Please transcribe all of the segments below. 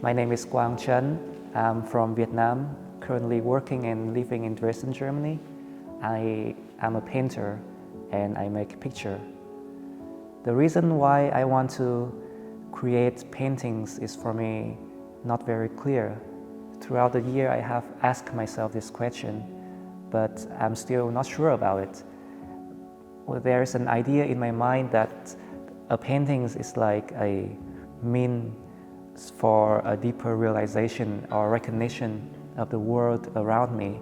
My name is Quang Tran. I'm from Vietnam, currently working and living in Dresden, Germany. I am a painter and I make picture. The reason why I want to create paintings is for me not very clear. Throughout the year I have asked myself this question, but I'm still not sure about it. Well, there's an idea in my mind that a painting is like a means for a deeper realization or recognition of the world around me.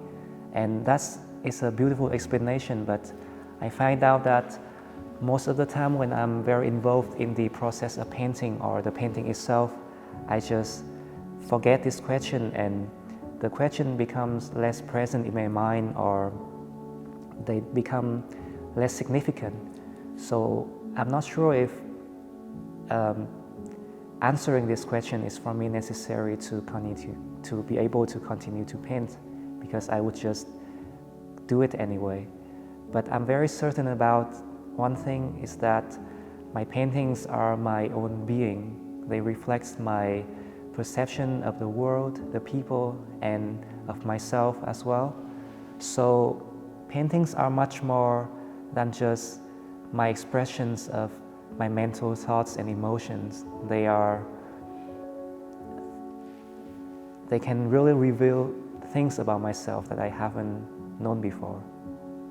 And that's a beautiful explanation, but I find out that most of the time when I'm very involved in the process of painting or the painting itself, I just forget this question and the question becomes less present in my mind, or they become less significant. So I'm not sure if answering this question is for me necessary to be able to continue to paint, because I would just do it anyway. But I'm very certain about one thing, is that my paintings are my own being. They reflect my perception of the world, the people, and of myself as well. So paintings are much more than just my expressions of my mental thoughts and emotions. They can really reveal things about myself that I haven't known before.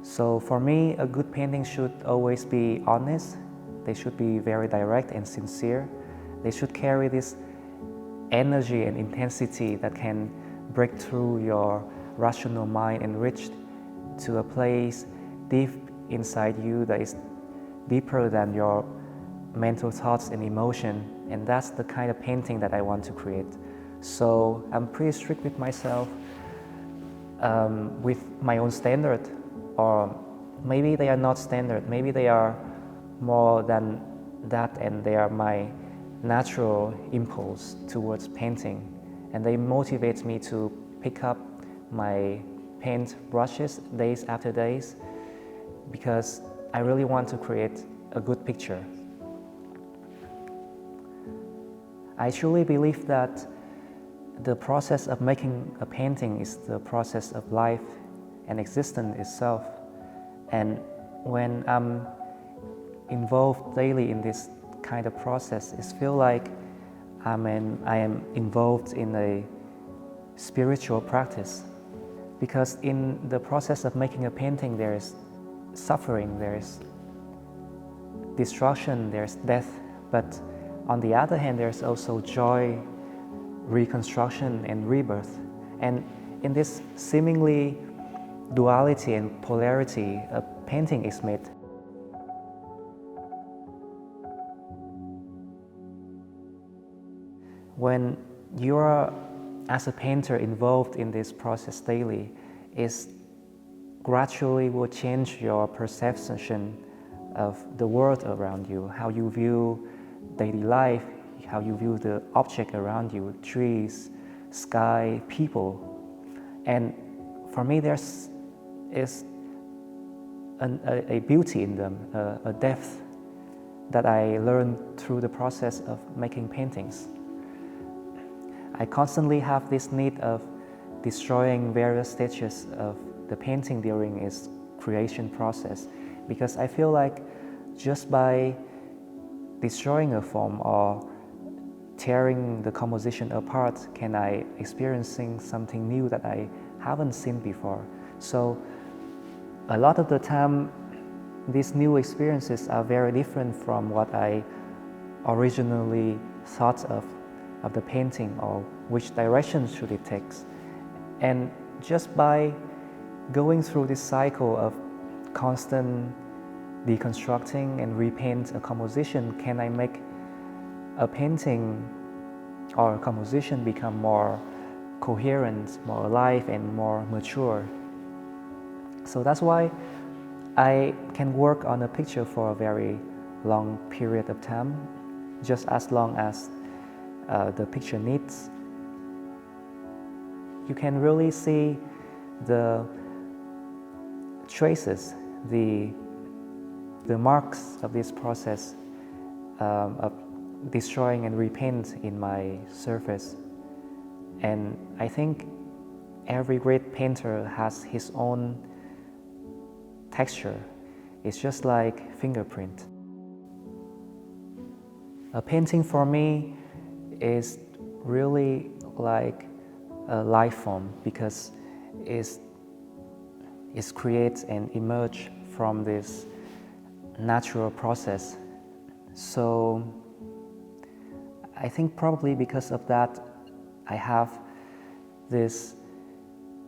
So for me, a good painting should always be honest. They should be very direct and sincere. They should carry this energy and intensity that can break through your rational mind and reach to a place deep inside you that is deeper than your mental thoughts and emotion. And that's the kind of painting that I want to create. So I'm pretty strict with myself, with my own standard, or maybe they are not standard, maybe they are more than that, and they are my natural impulse towards painting, and they motivate me to pick up my paint brushes days after days, because I really want to create a good picture. I truly believe that the process of making a painting is the process of life and existence itself. And when I'm involved daily in this kind of process, it feels like I am involved in a spiritual practice. Because in the process of making a painting, there is suffering, there is destruction, there's death, but on the other hand, there's also joy, reconstruction, and rebirth. And in this seemingly duality and polarity, a painting is made. When you are, as a painter, involved in this process daily, it gradually will change your perception of the world around you, how you view daily life, how you view the object around you, trees, sky, people. And for me, there's a beauty in them, a depth that I learned through the process of making paintings. I constantly have this need of destroying various stages of the painting during its creation process, because I feel like just by destroying a form or tearing the composition apart, can I experiencing something new that I haven't seen before. So a lot of the time, these new experiences are very different from what I originally thought of the painting, or which direction should it take. And just by going through this cycle of constant deconstructing and repaint a composition, can I make a painting or a composition become more coherent, more alive, and more mature. So that's why I can work on a picture for a very long period of time, just as long as the picture needs. You can really see the traces, the marks of this process of destroying and repaint in my surface. And I think every great painter has his own texture. It's just like fingerprint. A painting for me is really like a life form because it's creates and emerge from this natural process. So I think probably because of that, I have this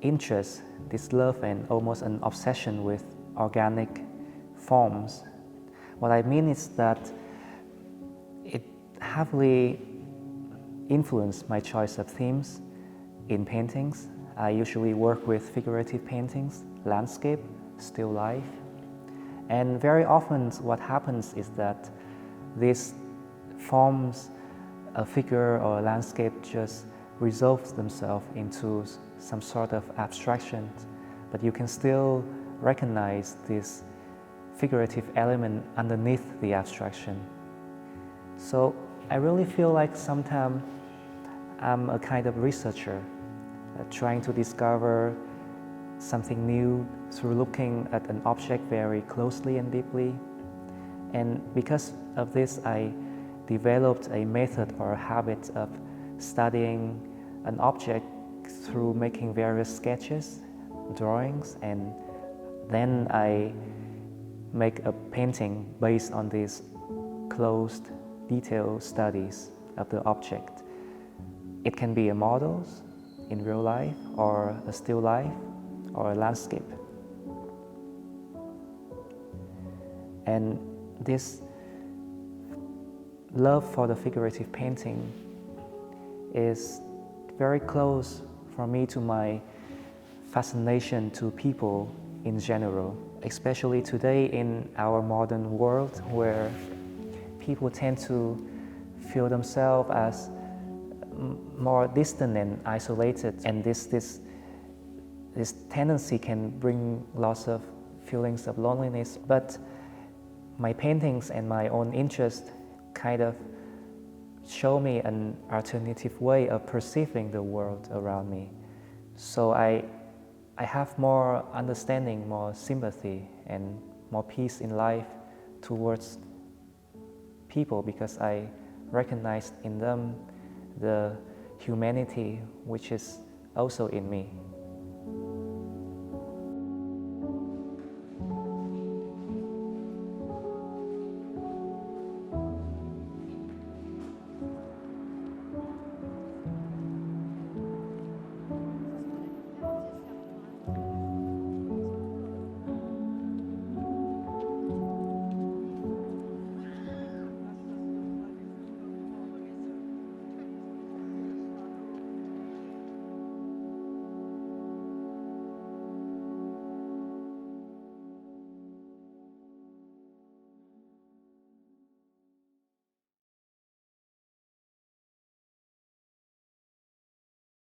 interest, this love, and almost an obsession with organic forms. What I mean is that it heavily influenced my choice of themes in paintings. I usually work with figurative paintings, landscape, still life. And very often what happens is that these forms, a figure or a landscape, just resolve themselves into some sort of abstraction, but you can still recognize this figurative element underneath the abstraction. So I really feel like sometimes I'm a kind of researcher, trying to discover something new through looking at an object very closely and deeply. And because of this, I developed a method or a habit of studying an object through making various sketches, drawings, and then I make a painting based on these closed, detailed studies of the object. It can be a model in real life, or a still life, or a landscape. And this love for the figurative painting is very close for me to my fascination to people in general, especially today in our modern world where people tend to feel themselves as more distant and isolated, and this tendency can bring lots of feelings of loneliness. But my paintings and my own interest kind of show me an alternative way of perceiving the world around me. So I have more understanding, more sympathy, and more peace in life towards people because I recognize in them the humanity which is also in me.